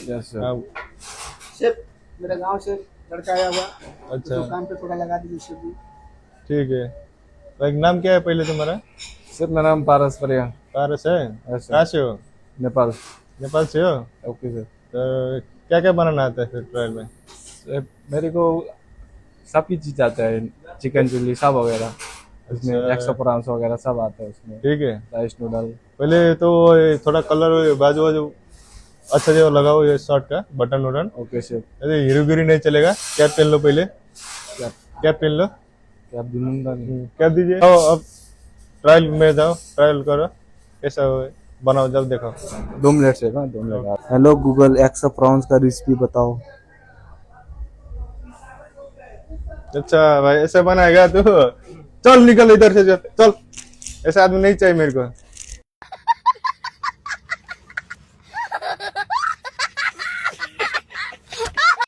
Yes sir. हाँ, chef मेरा गांव से लड़का आया हुआ, अच्छा दुकान पे थोड़ा लगा दीजिए शेफ जी। ठीक है। भाई नाम क्या है पहले तुम्हारा? सर मेरा नाम पारस परिया। पारस है। यस कहाँ सर। से हो? नेपाल। नेपाल से हो? Okay sir. तो क्या क्या बनाना आता है फिर ट्रायल में? सर, मेरे को सब की चीज आता है, चिकन चिल्ली सब वगैरह, उसमें अच्छा। 100 प्रांस वगैरह सब आता है उसमें, ठीक है। Rice noodle. पहले तो ये थोड़ा कलर बाजू बाजू अच्छा जो लगाओ, ये शर्ट का बटन वटन। Okay chef. अरे हीरोगिरी नहीं चलेगा। कैप पहन लो पहले। कैप कैप पहन लो। कैप दूंगा नहीं। कैप दीजिए। आओ अब ट्रायल में जाओ, ट्रायल करो कैसा बनाओ जब देखो। 2 मिनट से 2 मिनट। हेलो गूगल, 100 प्रॉन्स का रेसिपी बताओ। अच्छा भाई ऐसे बनाएगा तू? चल निकल इधर से, चल। ऐसा आदमी नहीं चाहिए मेरे को।